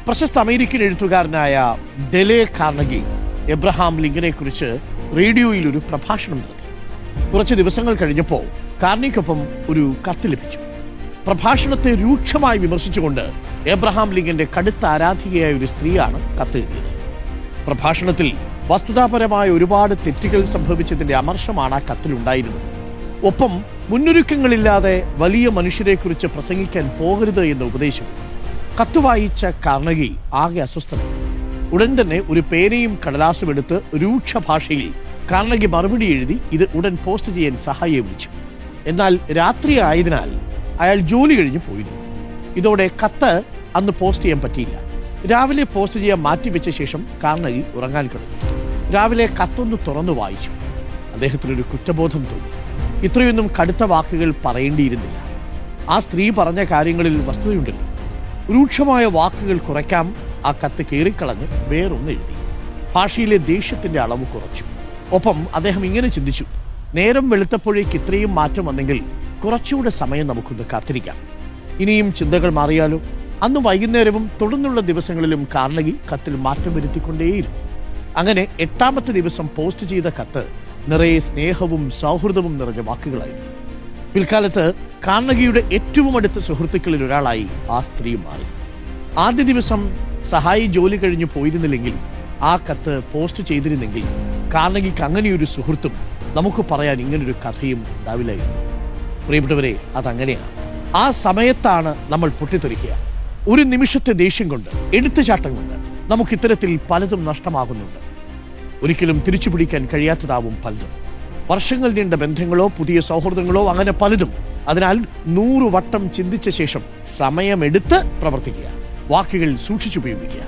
പ്രശസ്ത അമേരിക്കൻ എഴുത്തുകാരനായ Dele Carnegie Abraham ലിങ്കനെ കുറിച്ച് റേഡിയോയിൽ ഒരു പ്രഭാഷണം നടത്തി. കുറച്ച് ദിവസങ്ങൾ കഴിഞ്ഞപ്പോൾ കാർണിക്കൊപ്പം ഒരു കത്ത് ലഭിച്ചു. പ്രഭാഷണത്തെ രൂക്ഷമായി വിമർശിച്ചുകൊണ്ട് എബ്രഹാം ലിങ്കന്റെ കടുത്ത ആരാധികയായ ഒരു സ്ത്രീയാണ് കത്ത് എഴുതിയത്. പ്രഭാഷണത്തിൽ വസ്തുതാപരമായ ഒരുപാട് തെറ്റുകൾ സംഭവിച്ചതിന്റെ അമർഷമാണ് ആ കത്തിലുണ്ടായിരുന്നത്. ഒപ്പം മുന്നൊരുക്കങ്ങളില്ലാതെ വലിയ മനുഷ്യരെക്കുറിച്ച് പ്രസംഗിക്കാൻ പോകരുത് എന്ന ഉപദേശം. കത്ത് വായിച്ച കാർണഗി ആകെ അസ്വസ്ഥനായി. ഉടൻ തന്നെ ഒരു പേനയും കടലാസും എടുത്ത് രൂക്ഷ ഭാഷയിൽ കാർണഗി മറുപടി എഴുതി ഇത് ഉടൻ പോസ്റ്റ് ചെയ്യാൻ സഹായിയെ വിളിച്ചു. എന്നാൽ രാത്രി ആയതിനാൽ അയാൾ ജോലി കഴിഞ്ഞ് പോയിരുന്നു. ഇതോടെ കത്ത് അന്ന് പോസ്റ്റ് ചെയ്യാൻ പറ്റിയില്ല. രാവിലെ പോസ്റ്റ് ചെയ്യാൻ മാറ്റിവെച്ച ശേഷം കാർണഗി ഉറങ്ങാൻ കിടന്നു. രാവിലെ കത്തൊന്ന് തുറന്നു വായിച്ചു. അദ്ദേഹത്തിനൊരു കുറ്റബോധം തോന്നി. ഇത്രയൊന്നും കടുത്ത വാക്കുകൾ പറയേണ്ടിയിരുന്നില്ല. ആ സ്ത്രീ പറഞ്ഞ കാര്യങ്ങളിൽ വസ്തുതയുണ്ടല്ലോ. രൂക്ഷമായ വാക്കുകൾ കുറയ്ക്കാം. ആ കത്ത് കീറിക്കളഞ്ഞ് വേറൊന്ന് എഴുതി. ഭാഷയിലെ ദേഷ്യത്തിന്റെ അളവ് കുറച്ചു. ഒപ്പം അദ്ദേഹം ഇങ്ങനെ ചിന്തിച്ചു, നേരം വെളുത്തപ്പോഴേക്ക് ഇത്രയും മാറ്റം വന്നെങ്കിൽ കുറച്ചുകൂടെ സമയം നമുക്കൊന്ന് കാത്തിരിക്കാം. ഇനിയും ചിന്തകൾ മാറിയാലോ? അന്ന് വൈകുന്നേരവും തുടർന്നുള്ള ദിവസങ്ങളിലും കാർണഗി കത്തിൽ മാറ്റം വരുത്തിക്കൊണ്ടേയിരുന്നു. അങ്ങനെ 8ാമത്തെ ദിവസം പോസ്റ്റ് ചെയ്ത കത്ത് നിറയെ സ്നേഹവും സൗഹൃദവും നിറഞ്ഞ വാക്കുകളായിരുന്നു. പിൽക്കാലത്ത് കാർണഗിയുടെ ഏറ്റവും അടുത്ത സുഹൃത്തുക്കളിൽ ഒരാളായി ആ സ്ത്രീ മാറി. ആദ്യ ദിവസം സഹായി ജോലി കഴിഞ്ഞു പോയിരുന്നില്ലെങ്കിൽ, ആ കത്ത് പോസ്റ്റ് ചെയ്തിരുന്നെങ്കിൽ കാർണഗിക്ക് അങ്ങനെയൊരു സുഹൃത്തും നമുക്ക് പറയാൻ ഇങ്ങനൊരു കഥയും ഉണ്ടാവില്ലായിരുന്നു. പ്രിയപ്പെട്ടവരെ, അതങ്ങനെയാണ്. ആ സമയത്താണ് നമ്മൾ പൊട്ടിത്തെറിക്കുക. ഒരു നിമിഷത്തെ ദേഷ്യം കൊണ്ട്, എടുത്തുചാട്ടം കൊണ്ട് നമുക്ക് ഇത്തരത്തിൽ പലതും നഷ്ടമാകുന്നുണ്ട്. ഒരിക്കലും തിരിച്ചു പിടിക്കാൻ കഴിയാത്തതാവും പലതും. വർഷങ്ങൾ നീണ്ട ബന്ധങ്ങളോ പുതിയ സൗഹൃദങ്ങളോ അങ്ങനെ പലതും. അതിനാൽ 100 വട്ടം ചിന്തിച്ച ശേഷം സമയമെടുത്ത് പ്രവർത്തിക്കുക. വാക്കുകൾ സൂക്ഷിച്ചുപയോഗിക്കുക.